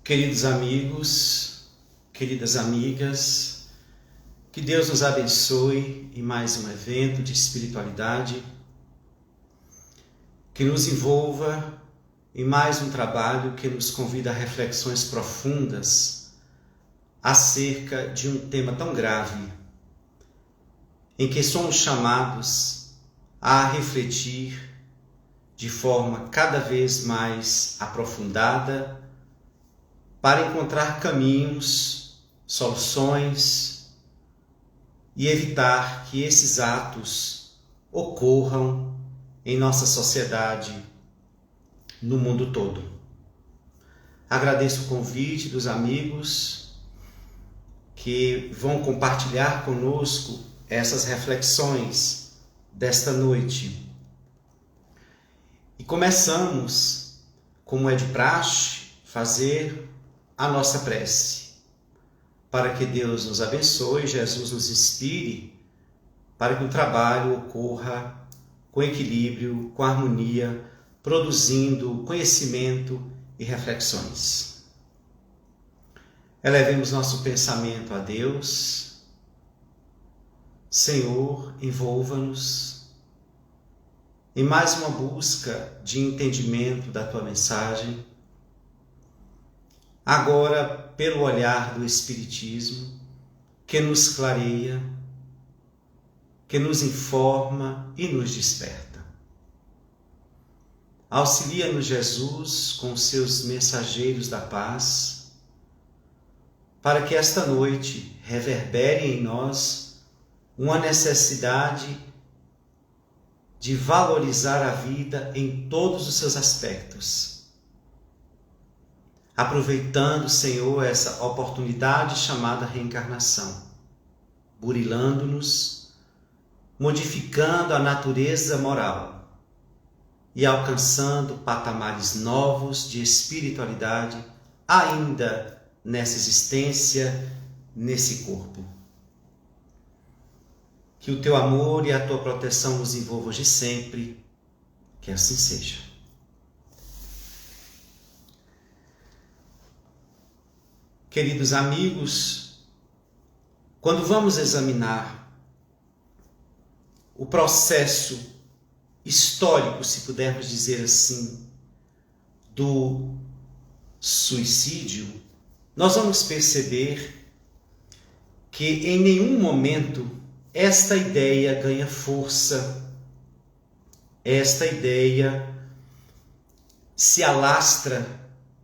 Queridos amigos, queridas amigas, que Deus nos abençoe em mais um evento de espiritualidade, que nos envolva em mais um trabalho que nos convida a reflexões profundas acerca de um tema tão grave, em que somos chamados a refletir de forma cada vez mais aprofundada para encontrar caminhos, soluções e evitar que esses atos ocorram em nossa sociedade, no mundo todo. Agradeço o convite dos amigos que vão compartilhar conosco essas reflexões desta noite. E começamos, como é de praxe, fazer a nossa prece, para que Deus nos abençoe, Jesus nos inspire, para que o trabalho ocorra com equilíbrio, com harmonia, produzindo conhecimento e reflexões. Elevemos nosso pensamento a Deus. Senhor, envolva-nos em mais uma busca de entendimento da Tua mensagem, agora pelo olhar do Espiritismo, que nos clareia, que nos informa e nos desperta. Auxilia-nos, Jesus, com os seus mensageiros da paz, para que esta noite reverbere em nós uma necessidade de valorizar a vida em todos os seus aspectos, aproveitando, Senhor, essa oportunidade chamada reencarnação, burilando-nos, modificando a natureza moral e alcançando patamares novos de espiritualidade ainda nessa existência, nesse corpo. Que o Teu amor e a Tua proteção nos envolvam de sempre, que assim seja. Queridos amigos, quando vamos examinar o processo histórico, se pudermos dizer assim, do suicídio, nós vamos perceber que em nenhum momento esta ideia ganha força, esta ideia se alastra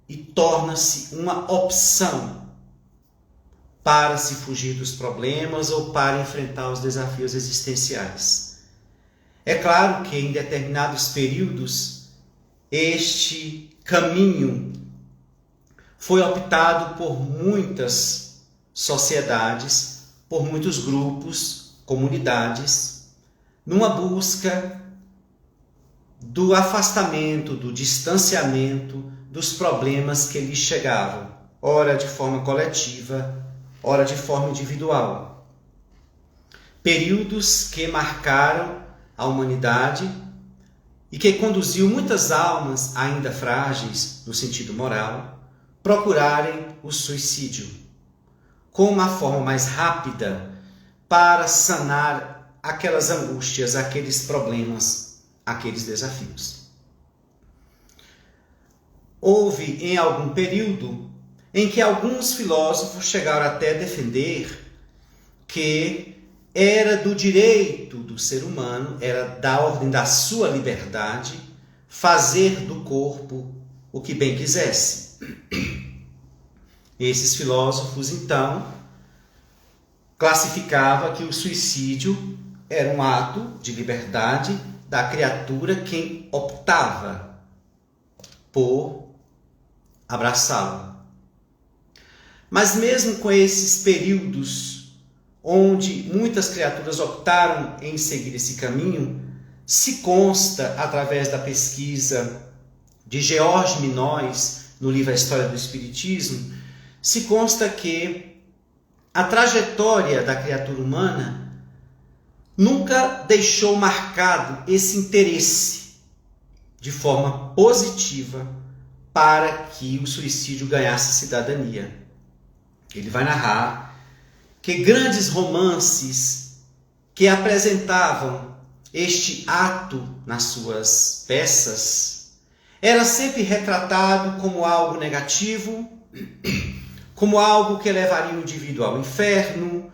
e torna-se uma opção para se fugir dos problemas ou para enfrentar os desafios existenciais. É claro que em determinados períodos este caminho foi optado por muitas sociedades, por muitos grupos, comunidades, numa busca do afastamento, do distanciamento dos problemas que lhes chegavam, ora de forma coletiva, ora de forma individual. Períodos que marcaram a humanidade e que conduziu muitas almas ainda frágeis no sentido moral procurarem o suicídio como uma forma mais rápida para sanar aquelas angústias, aqueles problemas, aqueles desafios. Houve em algum período em que alguns filósofos chegaram até a defender que era do direito do ser humano, era da ordem da sua liberdade, fazer do corpo o que bem quisesse. Esses filósofos, então, classificavam que o suicídio era um ato de liberdade da criatura quem optava por abraçá-lo. Mas mesmo com esses períodos onde muitas criaturas optaram em seguir esse caminho, se consta, através da pesquisa de George Minóis, no livro A História do Espiritismo, se consta que a trajetória da criatura humana nunca deixou marcado esse interesse de forma positiva para que o suicídio ganhasse cidadania. Ele vai narrar que grandes romances que apresentavam este ato nas suas peças era sempre retratado como algo negativo, como algo que levaria o indivíduo ao inferno,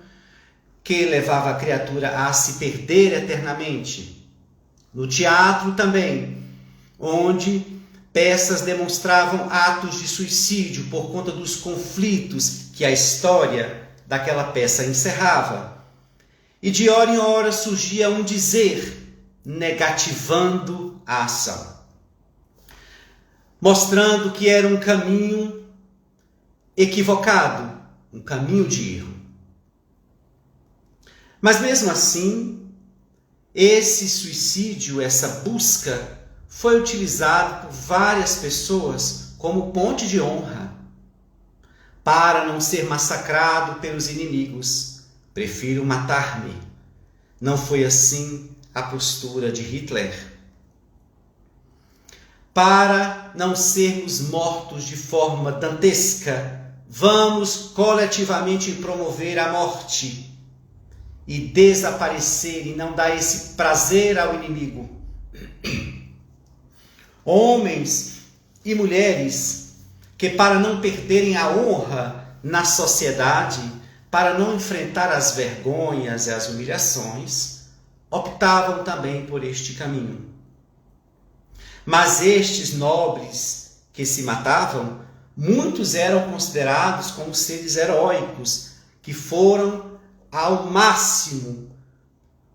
que levava a criatura a se perder eternamente. No teatro também, onde peças demonstravam atos de suicídio por conta dos conflitos que a história daquela peça encerrava. E de hora em hora surgia um dizer negativando a ação, mostrando que era um caminho equivocado, um caminho de erro. Mas mesmo assim, esse suicídio, essa busca, foi utilizado por várias pessoas como ponte de honra. Para não ser massacrado pelos inimigos, prefiro matar-me. Não foi assim a postura de Hitler. Para não sermos mortos de forma dantesca, vamos coletivamente promover a morte e desaparecer e não dar esse prazer ao inimigo. Homens e mulheres que, para não perderem a honra na sociedade, para não enfrentar as vergonhas e as humilhações, optavam também por este caminho. Mas estes nobres que se matavam, muitos eram considerados como seres heróicos, que foram ao máximo,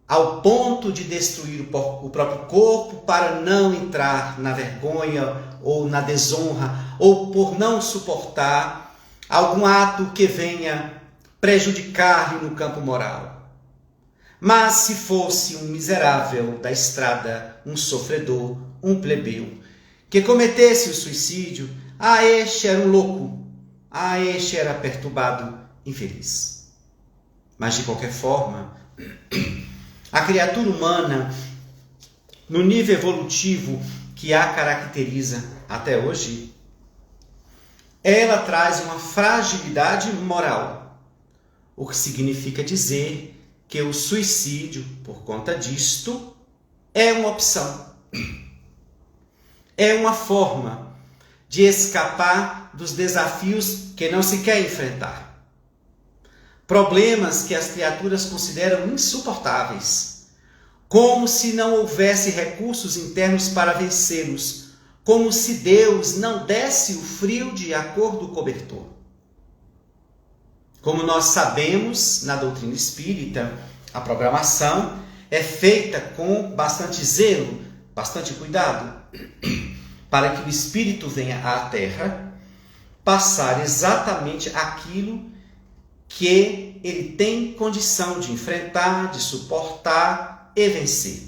ao ponto de destruir o próprio corpo para não entrar na vergonha ou na desonra, ou por não suportar algum ato que venha prejudicar-lhe no campo moral. Mas se fosse um miserável da estrada, um sofredor, um plebeu, que cometesse o suicídio, este era um louco, este era perturbado, infeliz. Mas de qualquer forma, a criatura humana, no nível evolutivo que a caracteriza até hoje, ela traz uma fragilidade moral, o que significa dizer que o suicídio, por conta disto, é uma opção. É uma forma de escapar dos desafios que não se quer enfrentar. Problemas que as criaturas consideram insuportáveis, como se não houvesse recursos internos para vencê-los, como se Deus não desse o frio de a cor do cobertor. Como nós sabemos, na doutrina espírita, a programação é feita com bastante zelo, bastante cuidado, para que o espírito venha à Terra passar exatamente aquilo que ele tem condição de enfrentar, de suportar e vencer.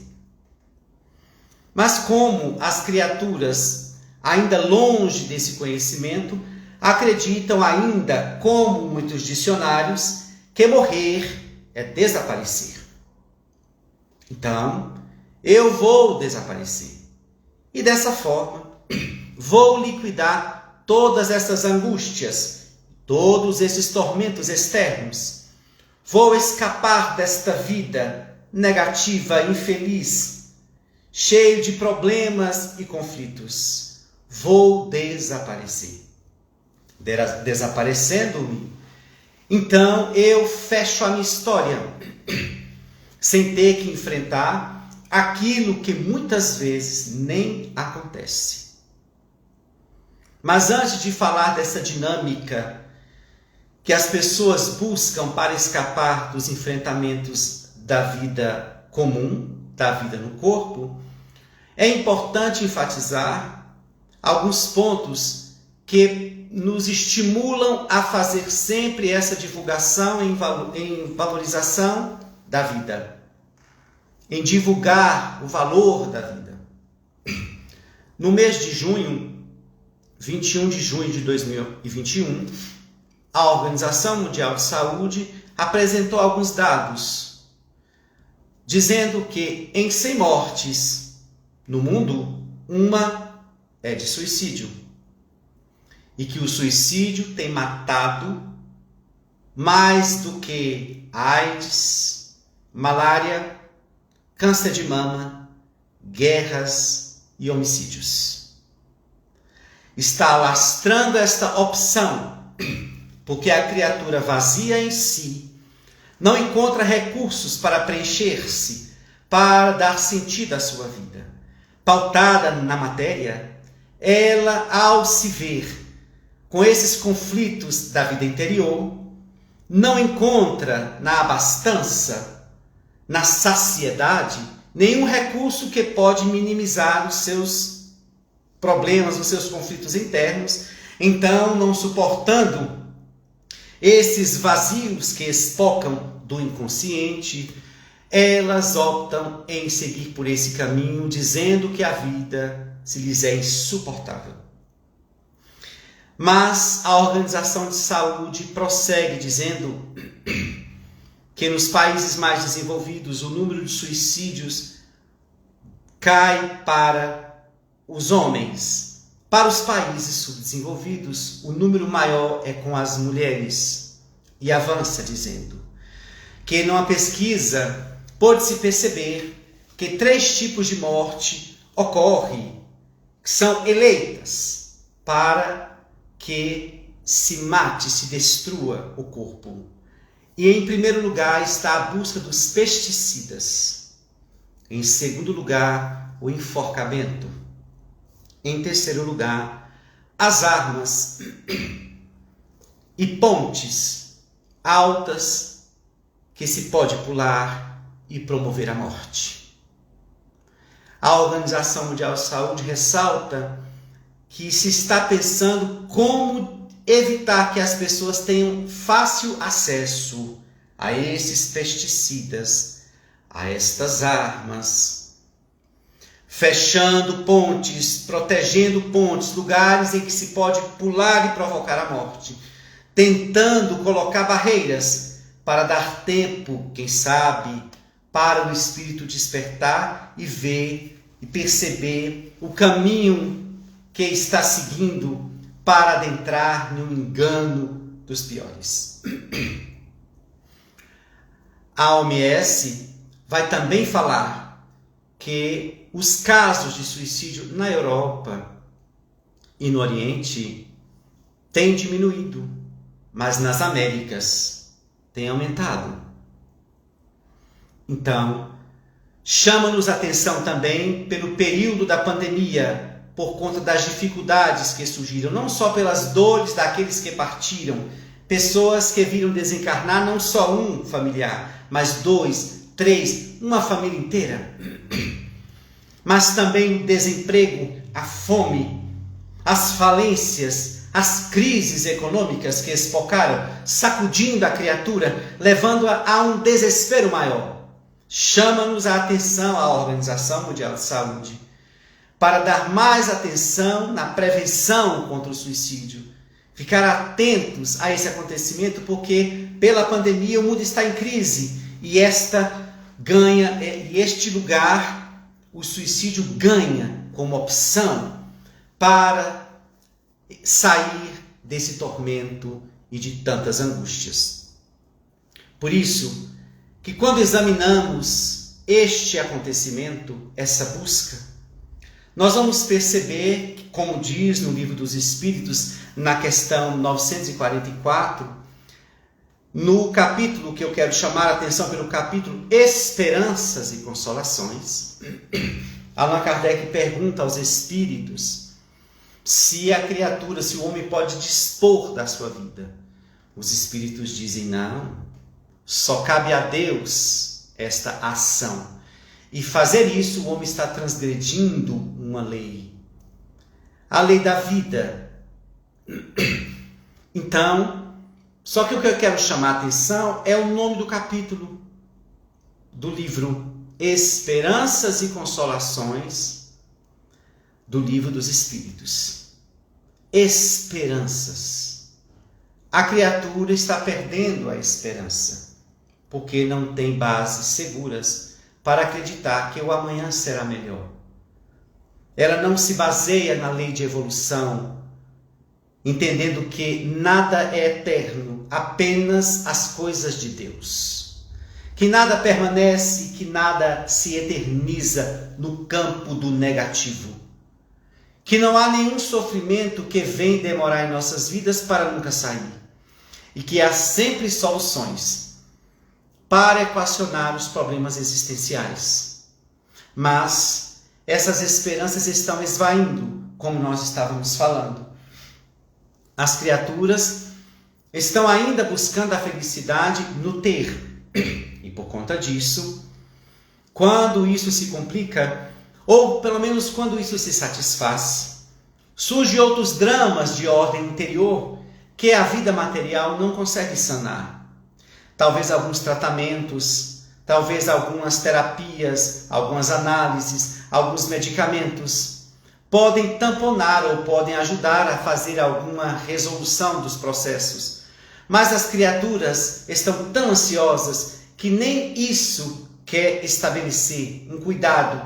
Mas como as criaturas, ainda longe desse conhecimento, acreditam ainda, como muitos dicionários, que morrer é desaparecer. Então, eu vou desaparecer. E dessa forma, vou liquidar todas essas angústias, todos esses tormentos externos. Vou escapar desta vida negativa, infeliz, cheio de problemas e conflitos. Vou desaparecer. Desaparecendo-me, então eu fecho a minha história, sem ter que enfrentar aquilo que muitas vezes nem acontece. Mas antes de falar dessa dinâmica que as pessoas buscam para escapar dos enfrentamentos da vida comum, da vida no corpo, é importante enfatizar alguns pontos que nos estimulam a fazer sempre essa divulgação em valorização da vida, em divulgar o valor da vida. No mês de junho, 21 de junho de 2021, a Organização Mundial de Saúde apresentou alguns dados, dizendo que em 100 mortes no mundo, uma é de suicídio. e que o suicídio tem matado mais do que AIDS, malária, câncer de mama, guerras e homicídios. Está alastrando esta opção, porque a criatura vazia em si não encontra recursos para preencher-se, para dar sentido à sua vida. Pautada na matéria, ela, ao se ver com esses conflitos da vida interior, não encontra na abastança, na saciedade, nenhum recurso que pode minimizar os seus problemas, os seus conflitos internos. Então, não suportando esses vazios que espocam do inconsciente, elas optam em seguir por esse caminho, dizendo que a vida se lhes é insuportável. Mas a Organização de Saúde prossegue dizendo que nos países mais desenvolvidos o número de suicídios cai para os homens. Para os países subdesenvolvidos, o número maior é com as mulheres. E avança dizendo que numa pesquisa pôde-se perceber que 3 tipos de morte ocorrem, que são eleitas para que se mate, se destrua o corpo. E em primeiro lugar está a busca dos pesticidas. Em segundo lugar, o enforcamento. Em terceiro lugar, as armas e pontes altas que se pode pular e promover a morte. A Organização Mundial de Saúde ressalta que se está pensando como evitar que as pessoas tenham fácil acesso a esses pesticidas, a estas armas, fechando pontes, protegendo pontes, lugares em que se pode pular e provocar a morte, tentando colocar barreiras para dar tempo, quem sabe, para o espírito despertar e ver e perceber o caminho que está seguindo para adentrar no engano dos piores. A OMS vai também falar que os casos de suicídio na Europa e no Oriente têm diminuído, mas nas Américas têm aumentado. Então, chama-nos a atenção também pelo período da pandemia, por conta das dificuldades que surgiram, não só pelas dores daqueles que partiram, pessoas que viram desencarnar não só um familiar, mas 2, 3, uma família inteira. Mas também o desemprego, a fome, as falências, as crises econômicas que espocaram, sacudindo a criatura, levando-a a um desespero maior. Chama-nos a atenção a Organização Mundial de Saúde para dar mais atenção na prevenção contra o suicídio. Ficar atentos a esse acontecimento, porque pela pandemia o mundo está em crise e este lugar, o suicídio ganha como opção para sair desse tormento e de tantas angústias. Por isso, que quando examinamos este acontecimento, essa busca, nós vamos perceber, como diz no Livro dos Espíritos, na questão 944, no capítulo que eu quero chamar a atenção pelo capítulo Esperanças e Consolações, Allan Kardec pergunta aos espíritos se a criatura, se o homem pode dispor da sua vida. Os espíritos dizem não, só cabe a Deus esta ação. E fazer isso, o homem está transgredindo uma lei. A lei da vida. Então, só que o que eu quero chamar a atenção é o nome do capítulo do livro Esperanças e Consolações, do Livro dos Espíritos. Esperanças. A criatura está perdendo a esperança, porque não tem bases seguras para acreditar que o amanhã será melhor. Ela não se baseia na lei de evolução, entendendo que nada é eterno, apenas as coisas de Deus. Que nada permanece, que nada se eterniza no campo do negativo. Que não há nenhum sofrimento que vem demorar em nossas vidas para nunca sair. E que há sempre soluções para equacionar os problemas existenciais. Mas essas esperanças estão esvaindo, como nós estávamos falando. As criaturas estão ainda buscando a felicidade no ter. E por conta disso, quando isso se complica, ou pelo menos quando isso se satisfaz, surgem outros dramas de ordem interior que a vida material não consegue sanar. Talvez alguns tratamentos, talvez algumas terapias, algumas análises, alguns medicamentos podem tamponar ou podem ajudar a fazer alguma resolução dos processos. Mas as criaturas estão tão ansiosas que nem isso quer estabelecer um cuidado,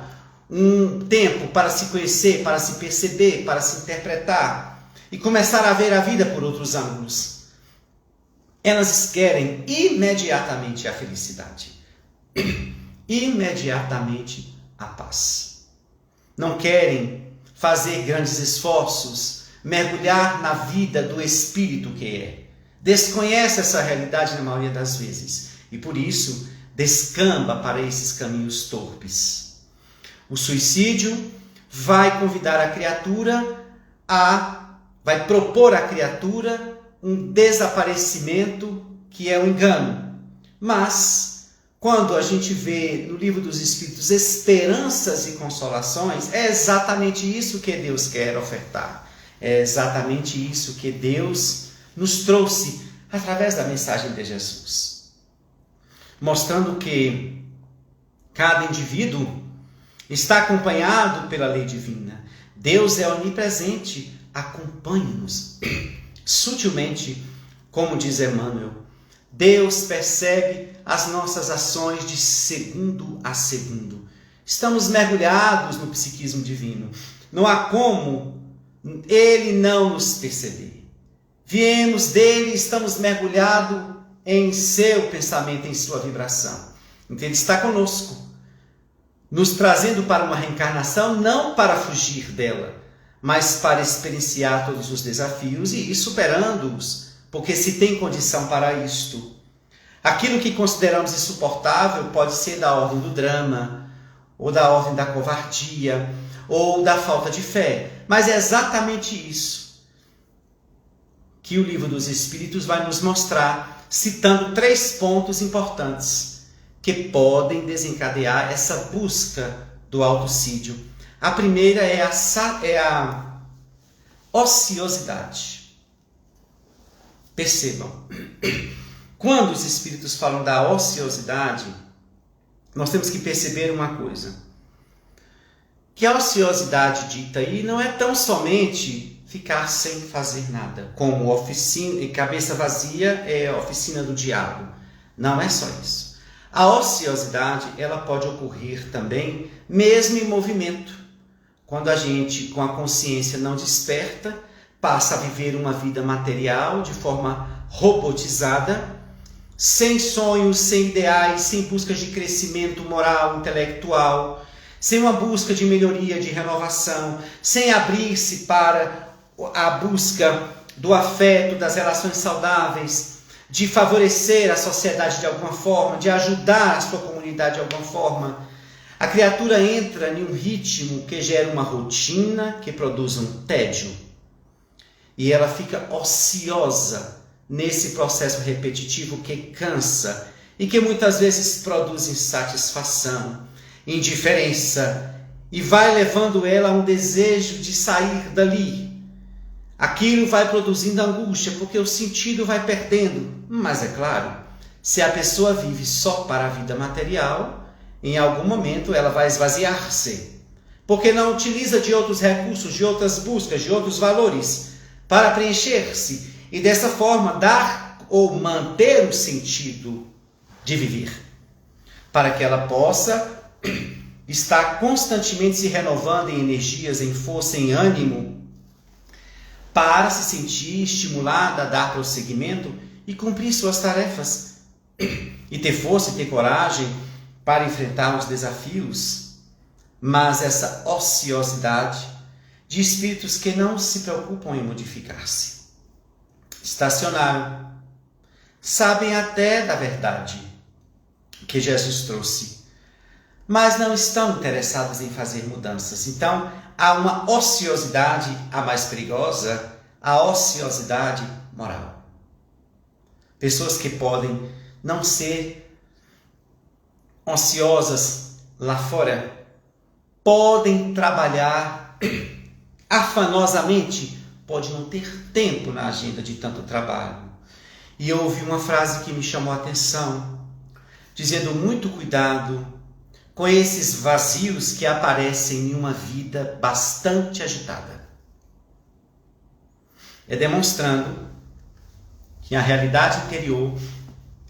um tempo para se conhecer, para se perceber, para se interpretar e começar a ver a vida por outros ângulos. Elas querem imediatamente a felicidade, imediatamente a paz. Não querem fazer grandes esforços, mergulhar na vida do espírito que é. Desconhece essa realidade na maioria das vezes e por isso descamba para esses caminhos torpes. O suicídio vai convidar a criatura vai propor à criatura um desaparecimento que é um engano. Mas, quando a gente vê no Livro dos Espíritos esperanças e consolações, é exatamente isso que Deus quer ofertar. É exatamente isso que Deus nos trouxe através da mensagem de Jesus. Mostrando que cada indivíduo está acompanhado pela lei divina. Deus é onipresente, acompanha-nos sutilmente, como diz Emmanuel. Deus percebe as nossas ações de segundo a segundo. Estamos mergulhados no psiquismo divino. Não há como Ele não nos perceber. Viemos dele, estamos mergulhados em seu pensamento, em sua vibração. Então Ele está conosco, nos trazendo para uma reencarnação, não para fugir dela, mas para experienciar todos os desafios e ir superando-os, porque se tem condição para isto. Aquilo que consideramos insuportável pode ser da ordem do drama, ou da ordem da covardia, ou da falta de fé. Mas é exatamente isso que o Livro dos Espíritos vai nos mostrar, citando 3 pontos importantes que podem desencadear essa busca do autocídio. A primeira é a ociosidade. Percebam, quando os Espíritos falam da ociosidade, nós temos que perceber uma coisa, que a ociosidade dita aí não é tão somente ficar sem fazer nada, como oficina e cabeça vazia é a oficina do diabo. Não é só isso. A ociosidade, ela pode ocorrer também mesmo em movimento. Quando a gente, com a consciência não desperta, passa a viver uma vida material de forma robotizada, sem sonhos, sem ideais, sem buscas de crescimento moral, intelectual, sem uma busca de melhoria, de renovação, sem abrir-se para a busca do afeto, das relações saudáveis, de favorecer a sociedade de alguma forma, de ajudar a sua comunidade de alguma forma. A criatura entra em um ritmo que gera uma rotina, que produz um tédio. E ela fica ociosa nesse processo repetitivo que cansa e que muitas vezes produz insatisfação, indiferença e vai levando ela a um desejo de sair dali. Aquilo vai produzindo angústia porque o sentido vai perdendo. Mas é claro, se a pessoa vive só para a vida material, em algum momento ela vai esvaziar-se, porque não utiliza de outros recursos, de outras buscas, de outros valores para preencher-se e dessa forma dar ou manter o sentido de viver, para que ela possa estar constantemente se renovando em energias, em força, em ânimo, para se sentir estimulada a dar prosseguimento e cumprir suas tarefas, e ter força e ter coragem para enfrentar os desafios. Mas essa ociosidade de espíritos que não se preocupam em modificar-se, estacionaram, sabem até da verdade que Jesus trouxe, mas não estão interessados em fazer mudanças. Então, há uma ociosidade, a mais perigosa, a ociosidade moral. Pessoas que podem não ser ociosas lá fora, podem trabalhar afanosamente, pode não ter tempo na agenda de tanto trabalho. E eu ouvi uma frase que me chamou a atenção, dizendo muito cuidado com esses vazios que aparecem em uma vida bastante agitada. É demonstrando que a realidade interior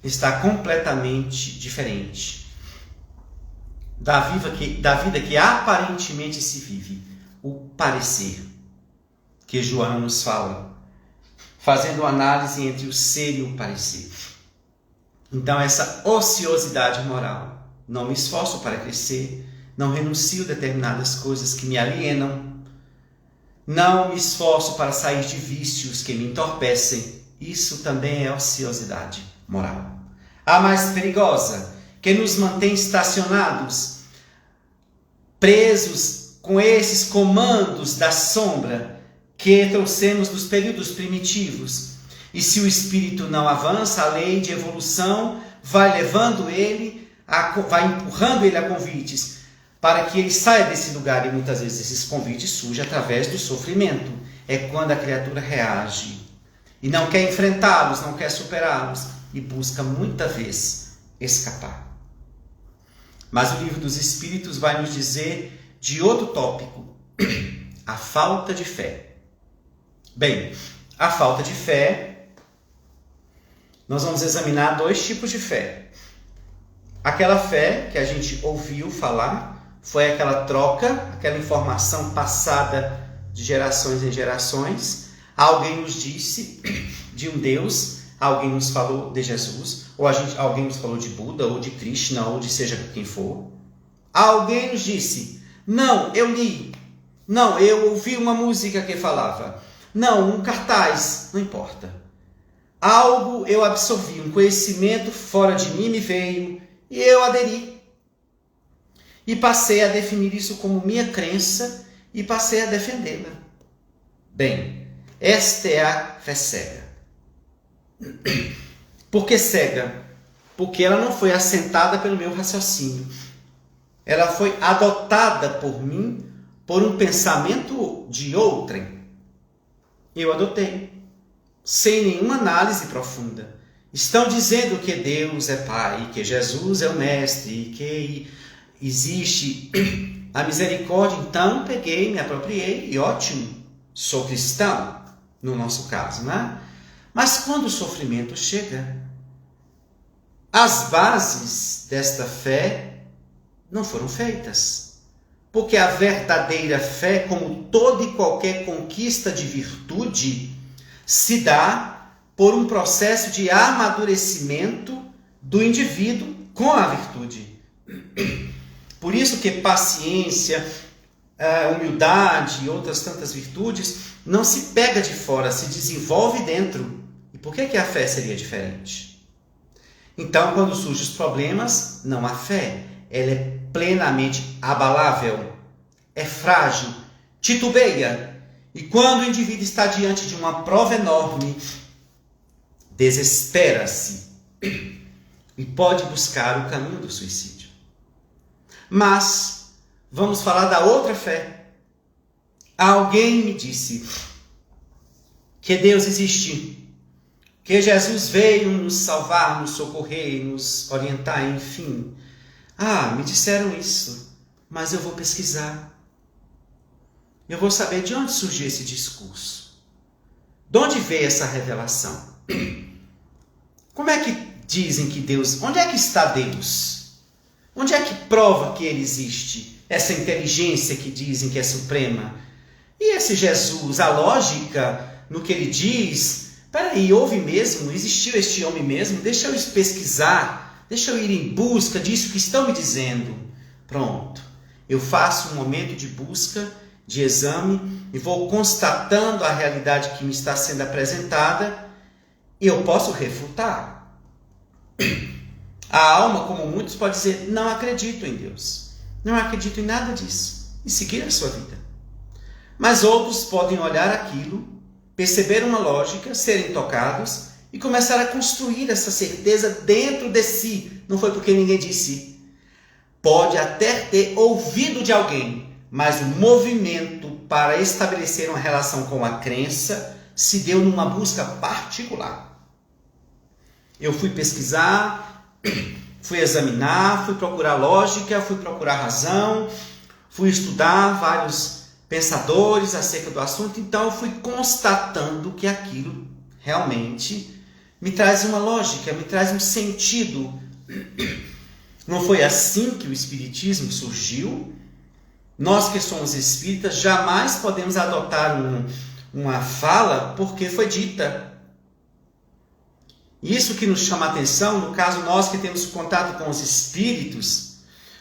está completamente diferente da vida que aparentemente se vive. O parecer que Joana nos fala, fazendo análise entre o ser e o parecer. Então, essa ociosidade moral, não me esforço para crescer, não renuncio a determinadas coisas que me alienam, não me esforço para sair de vícios que me entorpecem, isso também é ociosidade moral. A mais perigosa, que nos mantém estacionados, presos com esses comandos da sombra que trouxemos dos períodos primitivos. E se o espírito não avança, a lei de evolução vai levando ele, vai empurrando ele a convites, para que ele saia desse lugar. E muitas vezes esses convites surgem através do sofrimento. É quando a criatura reage e não quer enfrentá-los, não quer superá-los e busca muitas vezes escapar. Mas o livro dos Espíritos vai nos dizer de outro tópico, a falta de fé. Bem, a falta de fé, nós vamos examinar dois tipos de fé. Aquela fé que a gente ouviu falar, foi aquela troca, aquela informação passada de gerações em gerações. Alguém nos disse de um Deus, alguém nos falou de Jesus, ou alguém nos falou de Buda, ou de Krishna, ou de seja quem for. Alguém nos disse, não, eu li, não, eu ouvi uma música que falava, não, um cartaz, não importa. Algo eu absorvi, um conhecimento fora de mim me veio e eu aderi. E passei a definir isso como minha crença e passei a defendê-la. Bem, esta é a fé cega. Por que cega? Porque ela não foi assentada pelo meu raciocínio. Ela foi adotada por mim por um pensamento de outrem. Eu adotei, sem nenhuma análise profunda. Estão dizendo que Deus é Pai, que Jesus é o Mestre, que existe a misericórdia. Então, peguei, me apropriei e ótimo, sou cristão, no nosso caso, né? Mas quando o sofrimento chega, as bases desta fé não foram feitas. Porque a verdadeira fé, como toda e qualquer conquista de virtude, se dá por um processo de amadurecimento do indivíduo com a virtude. Por isso que paciência, humildade e outras tantas virtudes não se pega de fora, se desenvolve dentro. E por que a fé seria diferente? Então, quando surgem os problemas, não há fé. Ela é plenamente abalável, é frágil, titubeia. E quando o indivíduo está diante de uma prova enorme, desespera-se e pode buscar o caminho do suicídio. Mas vamos falar da outra fé. Alguém me disse que Deus existe, que Jesus veio nos salvar, nos socorrer, nos orientar, enfim. Me disseram isso, mas eu vou pesquisar. Eu vou saber de onde surgiu esse discurso. De onde veio essa revelação? Como é que dizem que Deus... Onde é que está Deus? Onde é que prova que Ele existe? Essa inteligência que dizem que é suprema? E esse Jesus, a lógica no que ele diz, peraí, houve mesmo? Existiu este homem mesmo? Deixa eu pesquisar, deixa eu ir em busca disso que estão me dizendo. Pronto, eu faço um momento de busca, de exame, e vou constatando a realidade que me está sendo apresentada, e eu posso refutar. A alma, como muitos, pode dizer, não acredito em Deus, não acredito em nada disso, e seguir a sua vida. Mas outros podem olhar aquilo, perceber uma lógica, serem tocados e começar a construir essa certeza dentro de si. Não foi porque ninguém disse. Pode até ter ouvido de alguém, mas o movimento para estabelecer uma relação com a crença se deu numa busca particular. Eu fui pesquisar, fui examinar, fui procurar lógica, fui procurar razão, fui estudar vários pensadores acerca do assunto, então eu fui constatando que aquilo realmente me traz uma lógica, me traz um sentido. Não foi assim que o Espiritismo surgiu. Nós que somos espíritas jamais podemos adotar uma fala porque foi dita. Isso que nos chama a atenção, no caso nós que temos contato com os espíritos,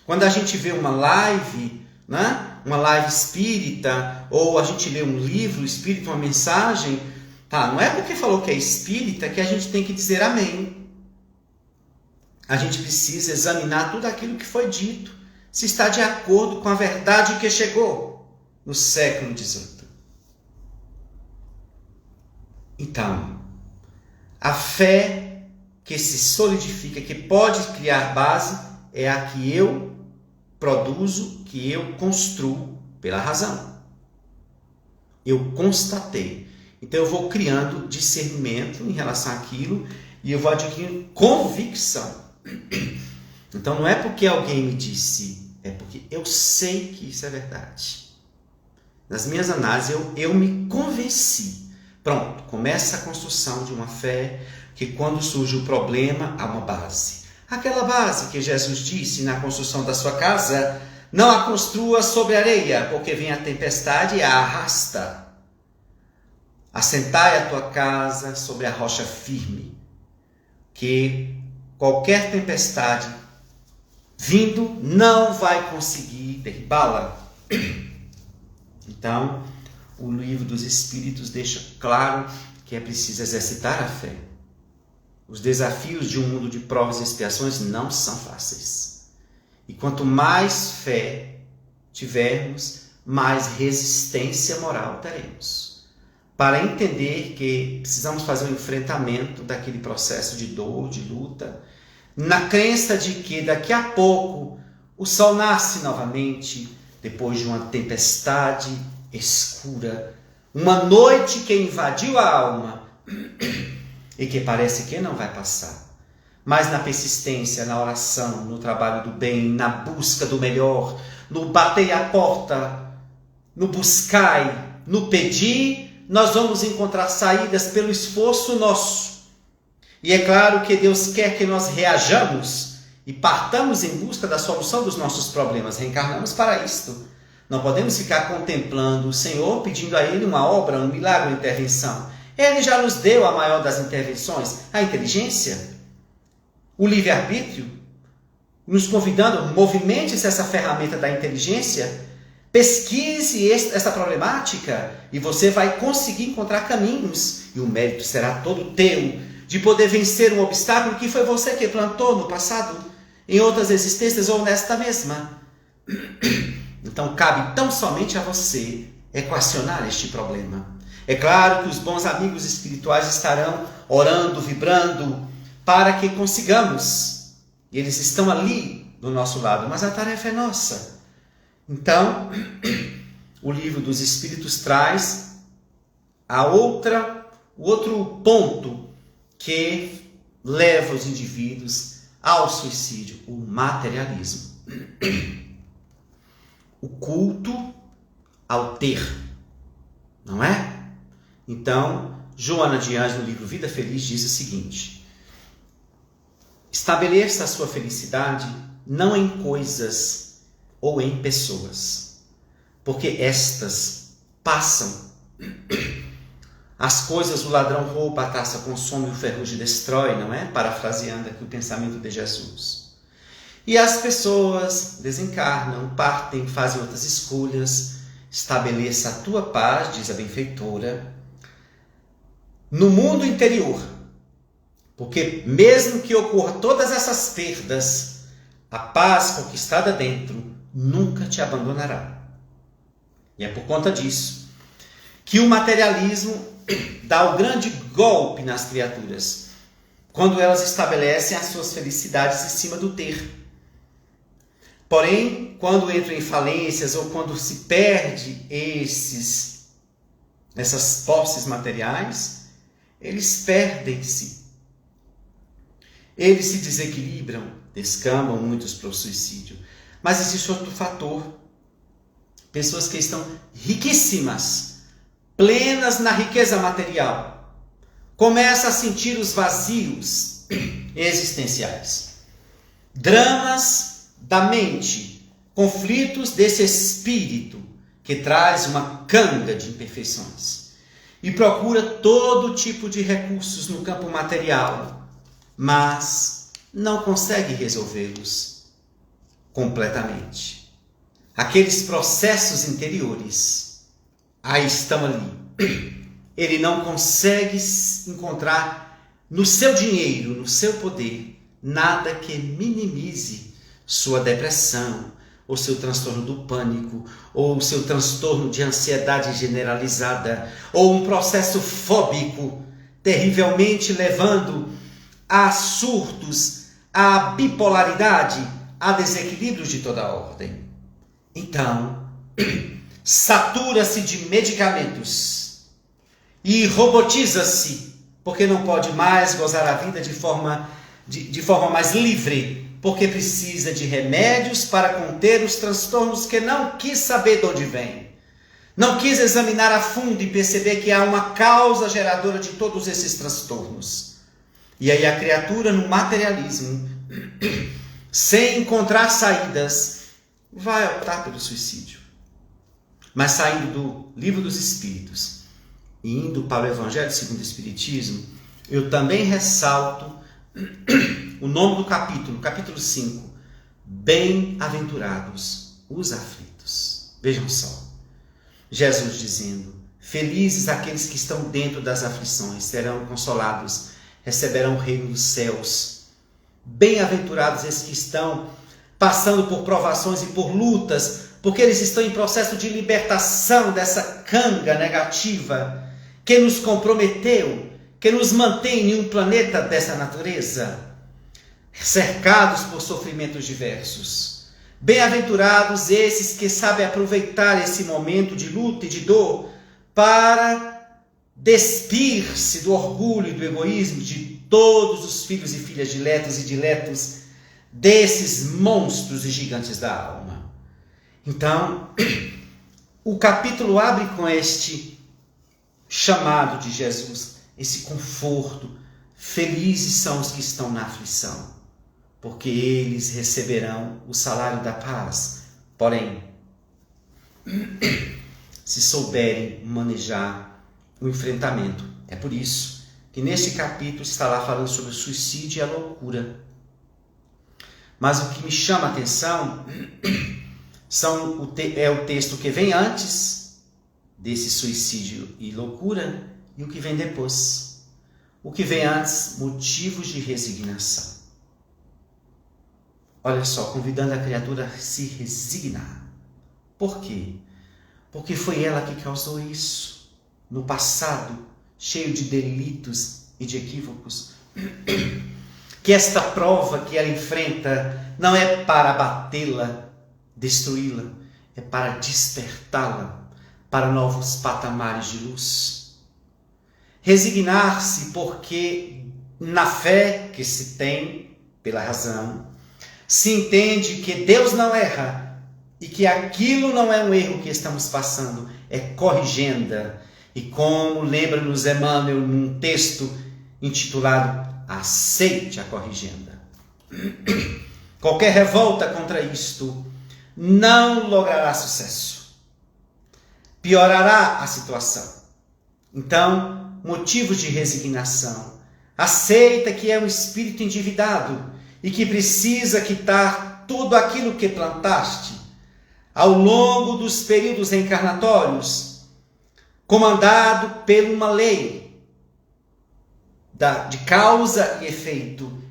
quando a gente vê uma live, né? Uma live espírita, ou a gente lê um livro espírita, uma mensagem, tá? Não é porque falou que é espírita que a gente tem que dizer amém. A gente precisa examinar tudo aquilo que foi dito, se está de acordo com a verdade que chegou no século XVIII. Então, a fé que se solidifica, que pode criar base, é a que eu produzo, que eu construo pela razão. Eu constatei. Então eu vou criando discernimento em relação àquilo e eu vou adquirindo convicção. Então não é porque alguém me disse, é porque eu sei que isso é verdade. Nas minhas análises eu me convenci. Pronto, começa a construção de uma fé que quando surge o problema há uma base. Aquela base que Jesus disse na construção da sua casa, não a construa sobre areia, porque vem a tempestade e a arrasta. Assentai a tua casa sobre a rocha firme, que qualquer tempestade vindo não vai conseguir derribá-la. Então, o livro dos Espíritos deixa claro que é preciso exercitar a fé. Os desafios de um mundo de provas e expiações não são fáceis. E quanto mais fé tivermos, mais resistência moral teremos. Para entender que precisamos fazer um enfrentamento daquele processo de dor, de luta, na crença de que daqui a pouco o sol nasce novamente, depois de uma tempestade escura, uma noite que invadiu a alma e que parece que não vai passar. Mas na persistência, na oração, no trabalho do bem, na busca do melhor, no bater a porta, no buscai, no pedir, nós vamos encontrar saídas pelo esforço nosso. E é claro que Deus quer que nós reajamos e partamos em busca da solução dos nossos problemas. Reencarnamos para isto. Não podemos ficar contemplando o Senhor, pedindo a Ele uma obra, um milagre, uma intervenção. Ele já nos deu a maior das intervenções, a inteligência, o livre-arbítrio, nos convidando, movimente-se essa ferramenta da inteligência, pesquise essa problemática e você vai conseguir encontrar caminhos. E o mérito será todo teu, de poder vencer um obstáculo que foi você que plantou no passado, em outras existências ou nesta mesma. Então cabe tão somente a você equacionar este problema. É claro que os bons amigos espirituais estarão orando, vibrando, para que consigamos. E eles estão ali do nosso lado, mas a tarefa é nossa. Então, o livro dos Espíritos traz o outro ponto que leva os indivíduos ao suicídio, o materialismo. O culto ao ter, não é? Então, Joana de Ângeles, no livro Vida Feliz, diz o seguinte: estabeleça a sua felicidade não em coisas ou em pessoas, porque estas passam. As coisas o ladrão rouba, a taça consome, o ferrugem destrói, não é? Parafraseando aqui o pensamento de Jesus. E as pessoas desencarnam, partem, fazem outras escolhas. Estabeleça a tua paz, diz a benfeitora, no mundo interior. Porque mesmo que ocorra todas essas perdas, a paz conquistada dentro nunca te abandonará. E é por conta disso que o materialismo dá o grande golpe nas criaturas, quando elas estabelecem as suas felicidades em cima do ter. Porém, quando entram em falências ou quando se perde essas posses materiais, eles perdem-se. Eles se desequilibram, descambam muitos para o suicídio. Mas existe outro fator. Pessoas que estão riquíssimas, plenas na riqueza material, começam a sentir os vazios existenciais. Dramas da mente, conflitos desse espírito que traz uma canga de imperfeições e procura todo tipo de recursos no campo material, mas não consegue resolvê-los completamente. Aqueles processos interiores aí estão ali. Ele não consegue encontrar no seu dinheiro, no seu poder, nada que minimize sua depressão, ou seu transtorno do pânico, ou seu transtorno de ansiedade generalizada, ou um processo fóbico, terrivelmente levando a surtos, a bipolaridade, a desequilíbrios de toda a ordem. Então, satura-se de medicamentos e robotiza-se, porque não pode mais gozar a vida de forma mais livre, porque precisa de remédios para conter os transtornos que não quis saber de onde vem. Não quis examinar a fundo e perceber que há uma causa geradora de todos esses transtornos. E aí a criatura, no materialismo, sem encontrar saídas, vai optar pelo suicídio. Mas saindo do Livro dos Espíritos e indo para o Evangelho segundo o Espiritismo, eu também ressalto o nome do capítulo, capítulo 5, Bem-aventurados os aflitos. Vejam só, Jesus dizendo, felizes aqueles que estão dentro das aflições, serão consolados, receberão o reino dos céus. Bem-aventurados esses que estão passando por provações e por lutas, porque eles estão em processo de libertação dessa canga negativa que nos comprometeu, que nos mantém em um planeta dessa natureza, cercados por sofrimentos diversos. Bem-aventurados esses que sabem aproveitar esse momento de luta e de dor para despir-se do orgulho e do egoísmo de todos os filhos e filhas diletos e diletos desses monstros e gigantes da alma. Então, o capítulo abre com este chamado de Jesus, esse conforto. Felizes são os que estão na aflição, porque eles receberão o salário da paz. Porém, se souberem manejar o enfrentamento. É por isso que neste capítulo está lá falando sobre o suicídio e a loucura. Mas o que me chama a atenção é o texto que vem antes desse suicídio e loucura e o que vem depois. O que vem antes, motivos de resignação. Olha só, convidando a criatura a se resignar. Por quê? Porque foi ela que causou isso no passado, cheio de delitos e de equívocos. Que esta prova que ela enfrenta não é para abatê-la, destruí-la, é para despertá-la para novos patamares de luz. Resignar-se porque na fé que se tem, pela razão, se entende que Deus não erra e que aquilo não é um erro que estamos passando, é corrigenda. E como lembra-nos Emmanuel num texto intitulado Aceite a corrigenda. Qualquer revolta contra isto não logrará sucesso. Piorará a situação. Então, motivos de resignação. Aceita que é um espírito endividado e que precisa quitar tudo aquilo que plantaste ao longo dos períodos encarnatórios, comandado por uma lei de causa e efeito.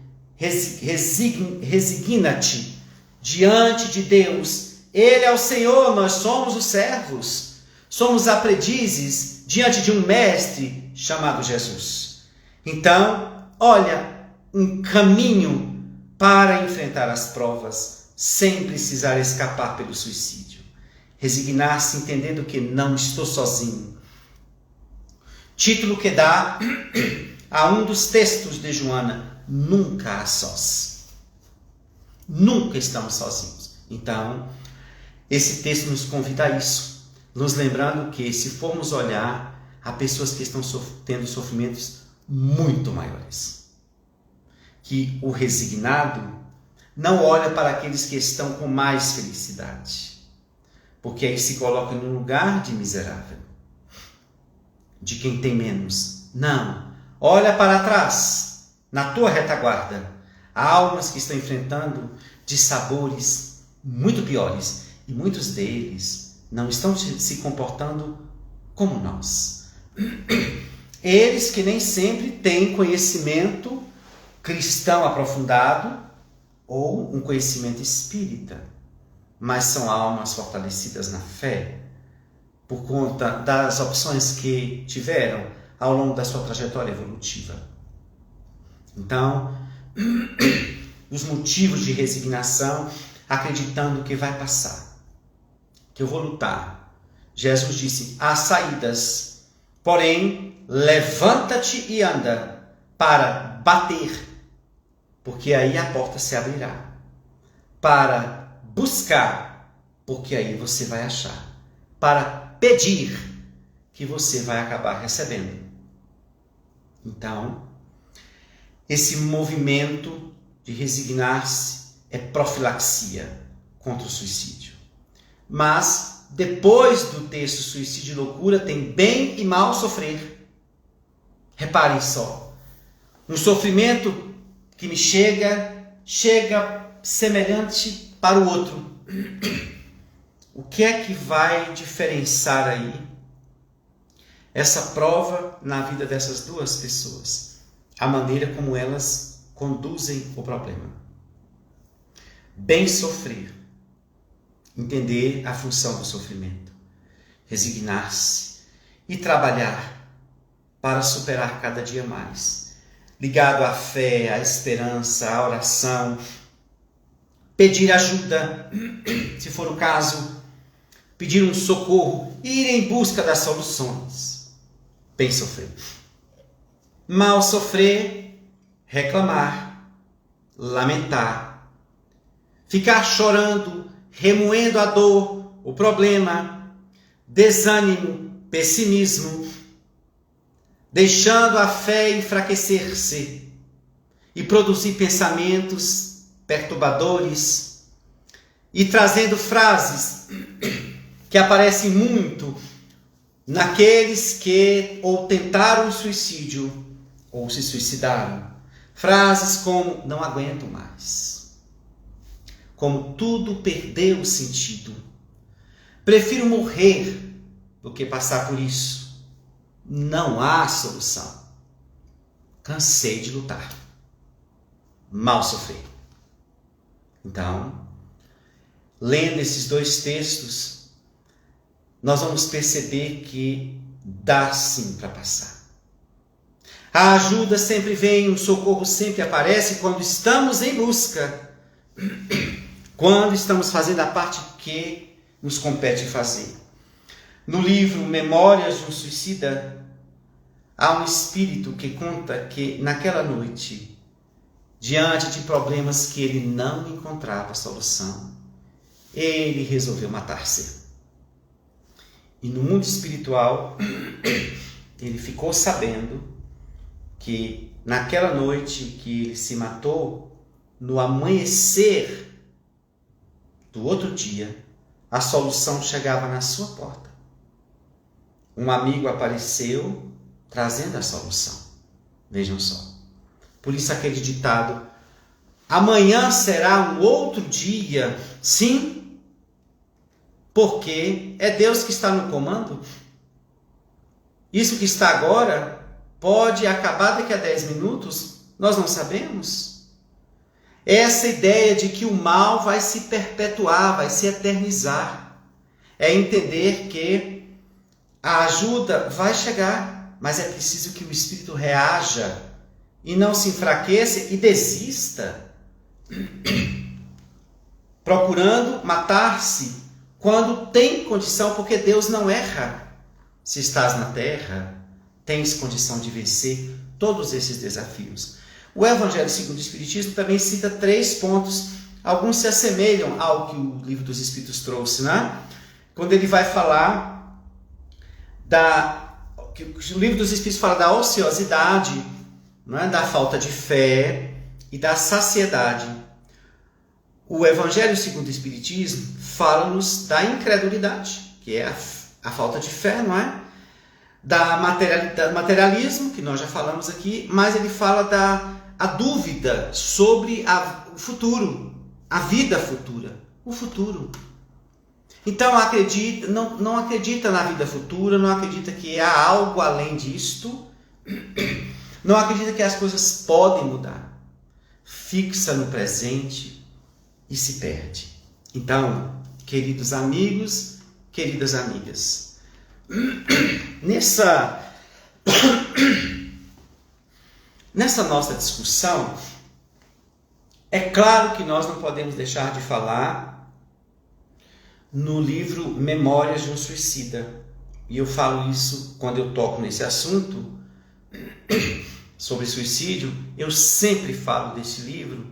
Resigna-te diante de Deus. Ele é o Senhor, nós somos os servos. Somos aprendizes diante de um mestre chamado Jesus. Então, olha, um caminho para enfrentar as provas sem precisar escapar pelo suicídio. Resignar-se entendendo que não estou sozinho. Título que dá a um dos textos de Joana: nunca a sós. Nunca estamos sozinhos. Então, esse texto nos convida a isso, nos lembrando que, se formos olhar, há pessoas que estão tendo sofrimentos muito maiores. Que o resignado não olha para aqueles que estão com mais felicidade, porque aí se coloca no lugar de miserável, de quem tem menos. Não, olha para trás, na tua retaguarda, há almas que estão enfrentando dissabores muito piores, e muitos deles não estão se comportando como nós. Eles que nem sempre têm conhecimento cristão aprofundado ou um conhecimento espírita, mas são almas fortalecidas na fé por conta das opções que tiveram ao longo da sua trajetória evolutiva. Então, os motivos de resignação, acreditando que vai passar, que eu vou lutar. Jesus disse: há saídas, porém, levanta-te e anda para bater, porque aí a porta se abrirá. Para buscar, porque aí você vai achar. Para pedir, que você vai acabar recebendo. Então, esse movimento de resignar-se é profilaxia contra o suicídio. Mas, depois do texto Suicídio e Loucura, tem bem e mal sofrer. Reparem só. Um sofrimento que me chega semelhante para o outro. O que é que vai diferenciar aí essa prova na vida dessas duas pessoas? A maneira como elas conduzem o problema. Bem sofrer. Entender a função do sofrimento. Resignar-se e trabalhar para superar cada dia mais. Ligado à fé, à esperança, à oração. Pedir ajuda, se for o caso. Pedir um socorro. Ir em busca das soluções. Bem sofrer. Mal sofrer, reclamar, lamentar. Ficar chorando, remoendo a dor, o problema, desânimo, pessimismo, deixando a fé enfraquecer-se e produzir pensamentos perturbadores e trazendo frases que aparecem muito naqueles que ou tentaram o suicídio ou se suicidaram. Frases como: não aguento mais. Como tudo perdeu sentido. Prefiro morrer do que passar por isso. Não há solução. Cansei de lutar. Mal sofrer. Então, lendo esses dois textos, nós vamos perceber que dá sim para passar. A ajuda sempre vem, o socorro sempre aparece quando estamos em busca. Quando estamos fazendo a parte que nos compete fazer. No livro Memórias de um Suicida, há um espírito que conta que naquela noite, diante de problemas que ele não encontrava solução, ele resolveu matar-se. E no mundo espiritual, ele ficou sabendo que naquela noite que ele se matou, no amanhecer do outro dia, a solução chegava na sua porta. Um amigo apareceu trazendo a solução. Vejam só. Por isso aquele ditado: amanhã será um outro dia. Sim, porque é Deus que está no comando. Isso que está agora pode acabar daqui a 10 minutos, nós não sabemos. Essa ideia de que o mal vai se perpetuar, vai se eternizar, é entender que a ajuda vai chegar, mas é preciso que o Espírito reaja e não se enfraqueça e desista, procurando matar-se quando tem condição, porque Deus não erra. Se estás na terra, tens condição de vencer todos esses desafios. O Evangelho segundo o Espiritismo também cita 3 pontos. Alguns se assemelham ao que o Livro dos Espíritos trouxe, né? Quando ele vai falar que o Livro dos Espíritos fala da ociosidade, né? Da falta de fé e da saciedade. O Evangelho segundo o Espiritismo fala-nos da incredulidade, que é a falta de fé, não é? Da materialismo, que nós já falamos aqui, mas ele fala da dúvida sobre o futuro, a vida futura, o futuro. Então não acredita na vida futura, não acredita que há algo além disto, não acredita que as coisas podem mudar, fixa no presente e se perde. Então, queridos amigos, queridas amigas, nessa nossa discussão, é claro que nós não podemos deixar de falar no livro Memórias de um Suicida. E eu falo isso quando eu toco nesse assunto sobre suicídio. Eu sempre falo desse livro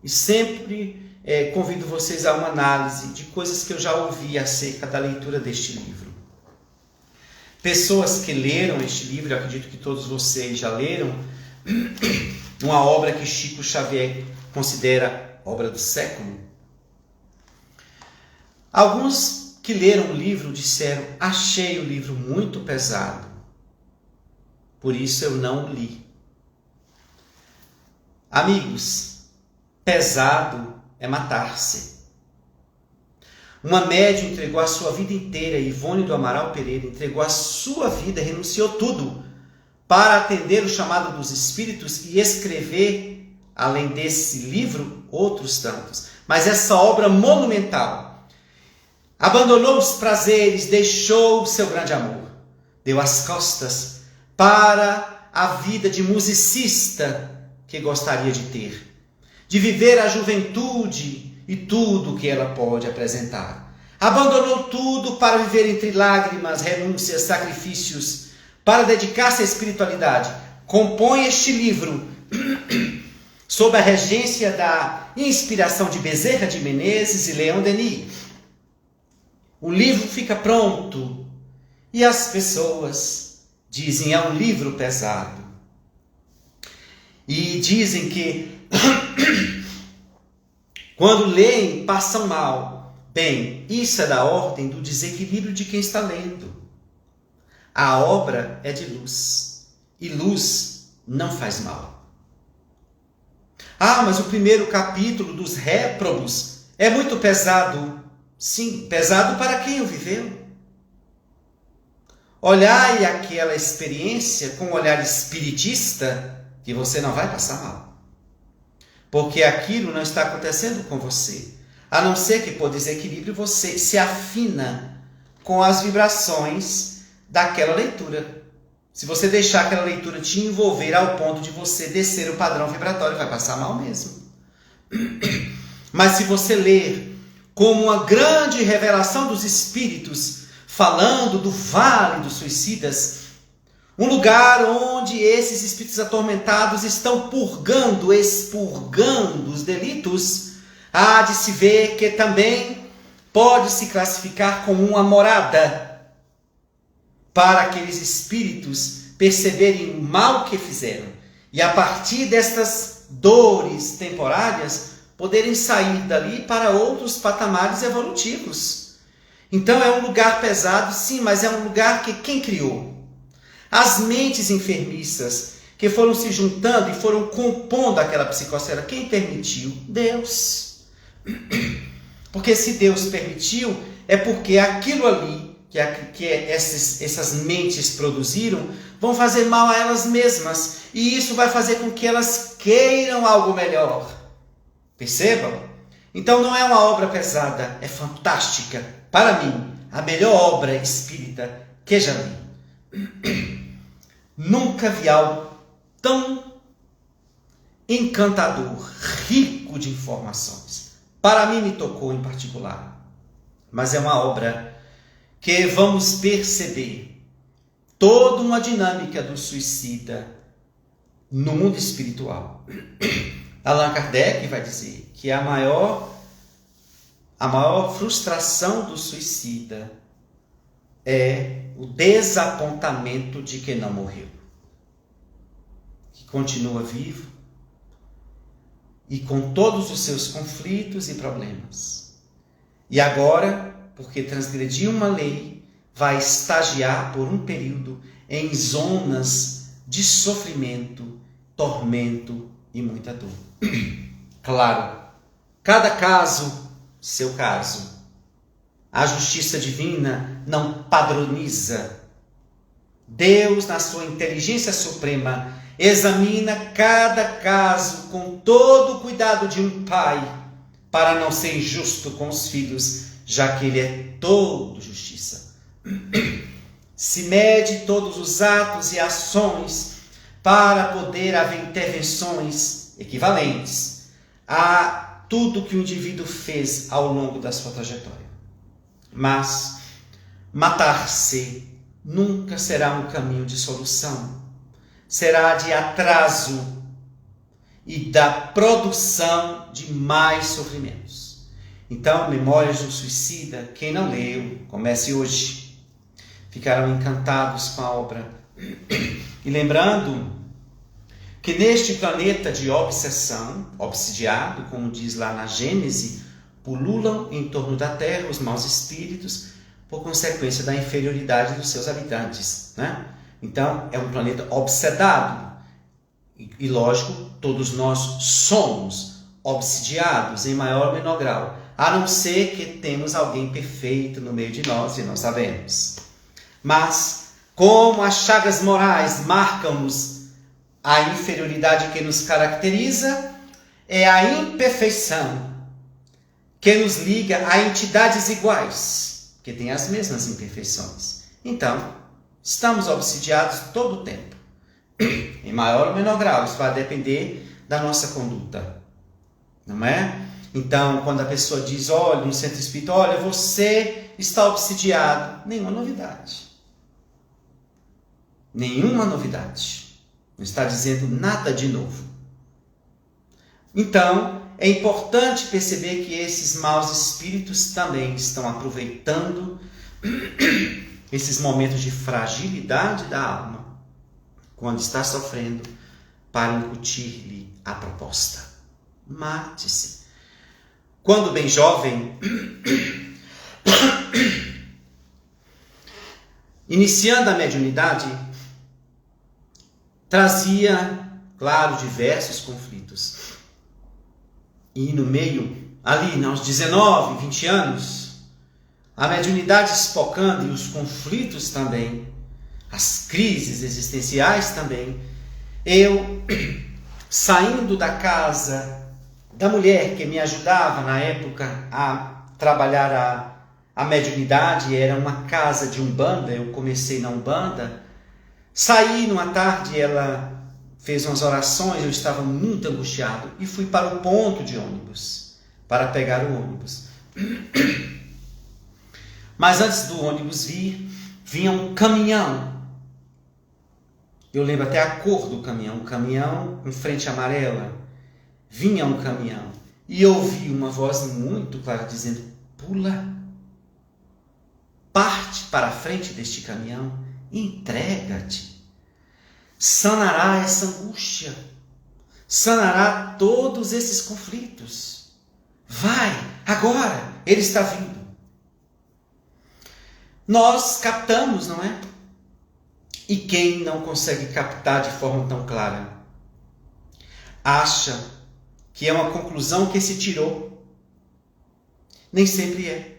e sempre convido vocês a uma análise de coisas que eu já ouvi acerca da leitura deste livro. Pessoas que leram este livro, eu acredito que todos vocês já leram, uma obra que Chico Xavier considera obra do século. Alguns que leram o livro disseram: achei o livro muito pesado, por isso eu não o li. Amigos, pesado é matar-se. Uma médium entregou a sua vida inteira, Ivone do Amaral Pereira entregou a sua vida, renunciou tudo para atender o chamado dos espíritos e escrever, além desse livro, outros tantos. Mas essa obra monumental, abandonou os prazeres, deixou o seu grande amor, deu as costas para a vida de musicista que gostaria de ter, de viver a juventude e tudo que ela pode apresentar. Abandonou tudo para viver entre lágrimas, renúncias, sacrifícios, para dedicar-se à espiritualidade. Compõe este livro sob a regência da inspiração de Bezerra de Menezes e Leão Denis. O livro fica pronto e as pessoas dizem: é um livro pesado. E dizem que quando leem, passam mal. Bem, isso é da ordem do desequilíbrio de quem está lendo. A obra é de luz, e luz não faz mal. Ah, mas o primeiro capítulo dos réprobos é muito pesado. Sim, pesado para quem o viveu. Olhai aquela experiência com um olhar espiritista, que você não vai passar mal. Porque aquilo não está acontecendo com você. A não ser que por desequilíbrio você se afina com as vibrações daquela leitura. Se você deixar aquela leitura te envolver ao ponto de você descer o padrão vibratório, vai passar mal mesmo. Mas se você ler como uma grande revelação dos espíritos, falando do Vale dos Suicidas, um lugar onde esses espíritos atormentados estão purgando, expurgando os delitos, há de se ver que também pode se classificar como uma morada para aqueles espíritos perceberem o mal que fizeram e, a partir destas dores temporárias, poderem sair dali para outros patamares evolutivos. Então é um lugar pesado, sim, mas é um lugar que quem criou? As mentes enfermiças que foram se juntando e foram compondo aquela psicosfera. Quem permitiu? Deus. Porque se Deus permitiu, é porque aquilo ali que essas mentes produziram vão fazer mal a elas mesmas. E isso vai fazer com que elas queiram algo melhor. Percebam? Então não é uma obra pesada, é fantástica. Para mim, a melhor obra espírita que já li. Nunca vi algo tão encantador, rico de informações. Para mim me tocou em particular. Mas é uma obra que vamos perceber toda uma dinâmica do suicida no mundo espiritual. Allan Kardec vai dizer que a maior frustração do suicida é o desapontamento de que não morreu, que continua vivo e com todos os seus conflitos e problemas. E agora, porque transgrediu uma lei, vai estagiar por um período em zonas de sofrimento, tormento e muita dor. Claro, cada caso, seu caso. A justiça divina não padroniza. Deus, na sua inteligência suprema, examina cada caso com todo o cuidado de um pai, para não ser injusto com os filhos, já que ele é todo justiça. Se mede todos os atos e ações para poder haver intervenções equivalentes a tudo que o indivíduo fez ao longo da sua trajetória. Mas matar-se nunca será um caminho de solução. Será de atraso e da produção de mais sofrimentos. Então, Memórias de um Suicida, quem não leu, comece hoje. Ficarão encantados com a obra. E lembrando que neste planeta de obsessão, obsidiado, como diz lá na Gênese, pululam em torno da Terra os maus espíritos por consequência da inferioridade dos seus habitantes, né? Então, é um planeta obsedado. E lógico, todos nós somos obsidiados em maior ou menor grau, a não ser que temos alguém perfeito no meio de nós e não sabemos. Mas, como as chagas morais marcam-nos a inferioridade que nos caracteriza, é a imperfeição que nos liga a entidades iguais, que têm as mesmas imperfeições. Então, estamos obsidiados todo o tempo, em maior ou menor grau. Isso vai depender da nossa conduta, não é? Então, quando a pessoa diz, olha, no centro espírita, olha, você está obsidiado, nenhuma novidade. Nenhuma novidade. Não está dizendo nada de novo. Então, é importante perceber que esses maus espíritos também estão aproveitando esses momentos de fragilidade da alma, quando está sofrendo, para incutir-lhe a proposta. Mate-se. Quando bem jovem, iniciando a mediunidade, trazia, claro, diversos conflitos. E no meio, ali, aos 19, 20 anos, a mediunidade espocando e os conflitos também, as crises existenciais também, eu, saindo da casa da mulher que me ajudava na época a trabalhar a mediunidade, era uma casa de Umbanda, eu comecei na Umbanda, saí numa tarde, ela fez umas orações, eu estava muito angustiado e fui para o ponto de ônibus, para pegar o ônibus. Mas antes do ônibus vir, vinha um caminhão. Eu lembro até a cor do caminhão, um caminhão com frente amarela. Vinha um caminhão e eu ouvi uma voz muito clara dizendo, pula, parte para a frente deste caminhão, entrega-te. Sanará essa angústia, sanará todos esses conflitos. Vai, agora, ele está vindo. Nós captamos, não é? E quem não consegue captar de forma tão clara, acha que é uma conclusão que se tirou. Nem sempre é.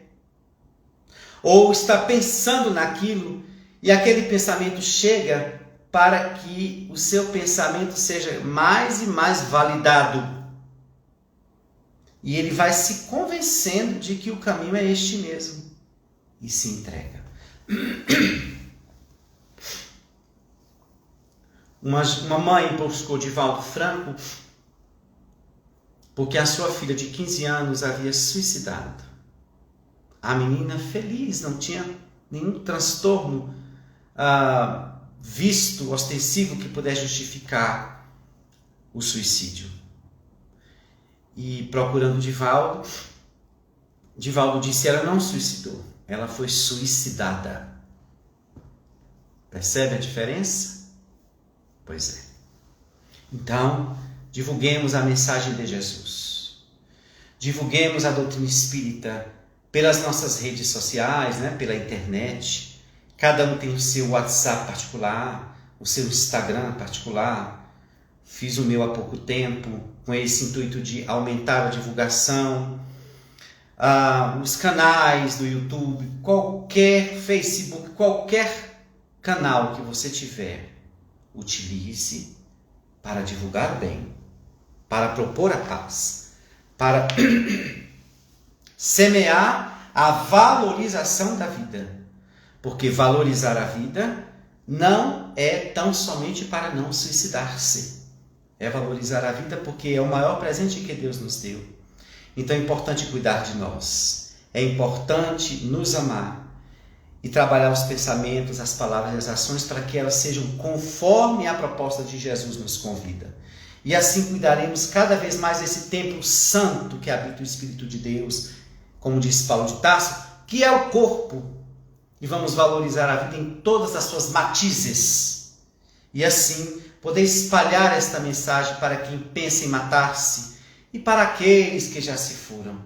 Ou está pensando naquilo e aquele pensamento chega para que o seu pensamento seja mais e mais validado. E ele vai se convencendo de que o caminho é este mesmo. E se entrega. Uma mãe buscou Divaldo Franco porque a sua filha de 15 anos havia suicidado. A menina feliz, não tinha nenhum transtorno visto, ostensivo, que pudesse justificar o suicídio. E procurando Divaldo, Divaldo disse: ela não suicidou, ela foi suicidada. Percebe a diferença? Pois é. Então, divulguemos a mensagem de Jesus. Divulguemos a doutrina espírita pelas nossas redes sociais, pela internet. Cada um tem o seu WhatsApp particular, o seu Instagram particular. Fiz o meu há pouco tempo, com esse intuito de aumentar a divulgação. Os canais do YouTube, qualquer Facebook, qualquer canal que você tiver, utilize para divulgar o bem, para propor a paz, para semear a valorização da vida. Porque valorizar a vida não é tão somente para não suicidar-se. É valorizar a vida porque é o maior presente que Deus nos deu. Então é importante cuidar de nós. É importante nos amar e trabalhar os pensamentos, as palavras e as ações para que elas sejam conforme a proposta de Jesus nos convida. E assim cuidaremos cada vez mais desse templo santo que habita o Espírito de Deus, como diz Paulo de Tarso, que é o corpo. E vamos valorizar a vida em todas as suas matizes. E assim poder espalhar esta mensagem para quem pensa em matar-se e para aqueles que já se foram.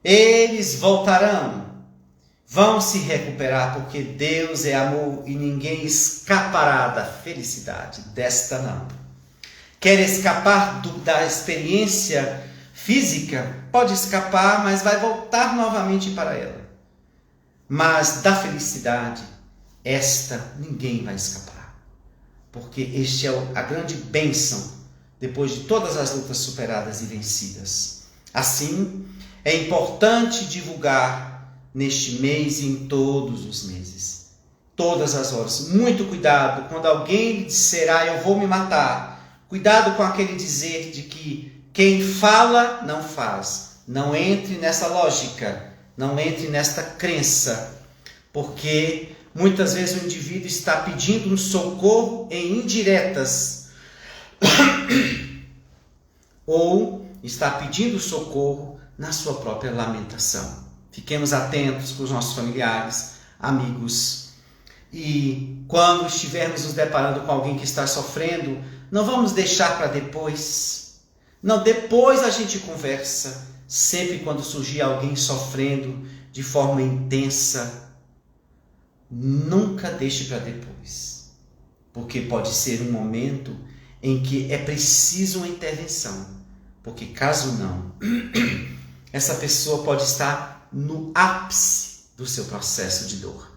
Eles voltarão. Vão se recuperar, porque Deus é amor e ninguém escapará da felicidade. Desta não. Quer escapar da experiência física? Pode escapar, mas vai voltar novamente para ela. Mas da felicidade, esta ninguém vai escapar. Porque este é a grande bênção, depois de todas as lutas superadas e vencidas. Assim, é importante divulgar neste mês e em todos os meses, todas as horas. Muito cuidado quando alguém lhe disser: eu vou me matar. Cuidado com aquele dizer de que quem fala não faz. Não entre nessa lógica, não entre nesta crença, porque muitas vezes o indivíduo está pedindo um socorro em indiretas ou está pedindo socorro na sua própria lamentação. Fiquemos atentos com os nossos familiares, amigos. E quando estivermos nos deparando com alguém que está sofrendo, não vamos deixar para depois. Não, depois a gente conversa. Sempre quando surgir alguém sofrendo de forma intensa, nunca deixe para depois. Porque pode ser um momento em que é preciso uma intervenção. Porque caso não, essa pessoa pode estar no ápice do seu processo de dor.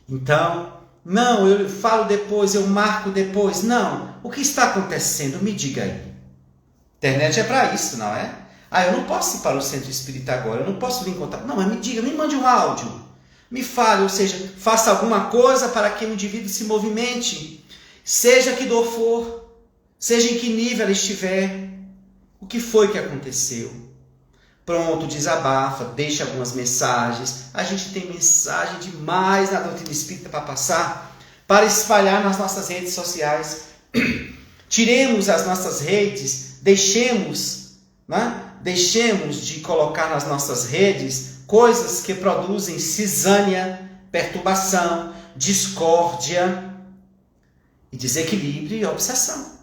Então, não, eu falo depois, eu marco depois. Não, o que está acontecendo? Me diga aí. Internet é para isso, não é? Eu não posso ir para o centro espírita agora, eu não posso vir em contato. Não, mas me diga, me mande um áudio. Me fale, ou seja, faça alguma coisa para que o indivíduo se movimente. Seja que dor for, seja em que nível ela estiver. O que foi que aconteceu? Pronto, desabafa, deixa algumas mensagens. A gente tem mensagem demais na doutrina espírita para passar, para espalhar nas nossas redes sociais. Tiremos as nossas redes, deixemos de colocar nas nossas redes coisas que produzem cisânia, perturbação, discórdia e desequilíbrio e obsessão.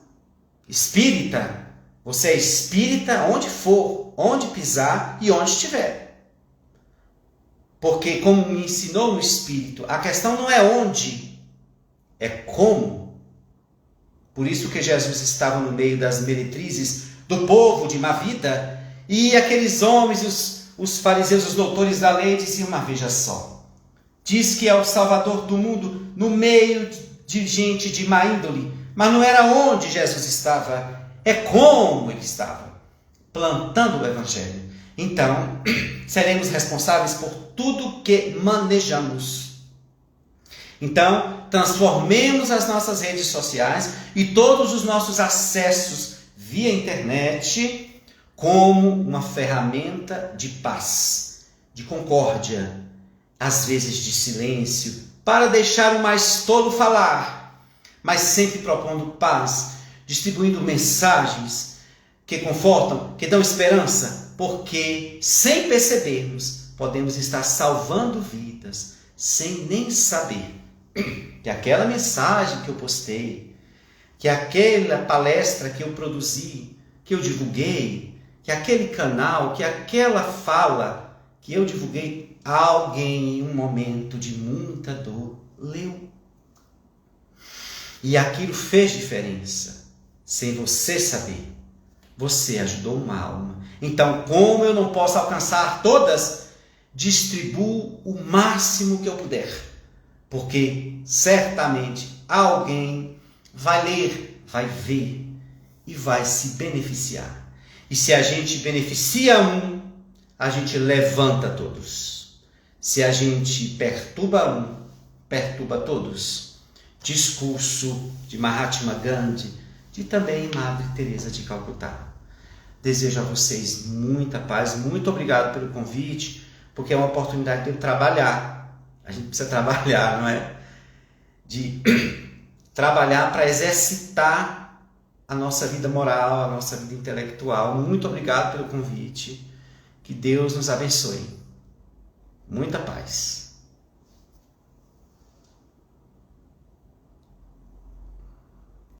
Espírita, você é espírita onde for, onde pisar e onde estiver. Porque, como me ensinou o Espírito, a questão não é onde, É como. Por isso que Jesus estava no meio das meretrizes do povo de má vida, e aqueles homens, os fariseus, os doutores da lei, diziam: mas veja só, diz que é o Salvador do mundo no meio de gente de má índole, mas não era onde Jesus estava, é como ele estava, plantando o Evangelho. Então, seremos responsáveis por tudo que manejamos. Então, transformemos as nossas redes sociais e todos os nossos acessos via internet como uma ferramenta de paz, de concórdia, às vezes de silêncio, para deixar o mais tolo falar, mas sempre propondo paz, distribuindo mensagens que confortam, que dão esperança, porque, sem percebermos, podemos estar salvando vidas, sem nem saber que aquela mensagem que eu postei, que aquela palestra que eu produzi, que eu divulguei, que aquele canal, que aquela fala que eu divulguei, alguém em um momento de muita dor leu. E aquilo fez diferença, sem você saber. Você ajudou uma alma. Então, como eu não posso alcançar todas, distribuo o máximo que eu puder. Porque certamente alguém vai ler, vai ver e vai se beneficiar. E se a gente beneficia um, a gente levanta todos. Se a gente perturba um, perturba todos. Discurso de Mahatma Gandhi, de também Madre Teresa de Calcutá. Desejo a vocês muita paz, muito obrigado pelo convite, porque é uma oportunidade de eu trabalhar. A gente precisa trabalhar, não é? De trabalhar para exercitar a nossa vida moral, a nossa vida intelectual. Muito obrigado pelo convite. Que Deus nos abençoe. Muita paz.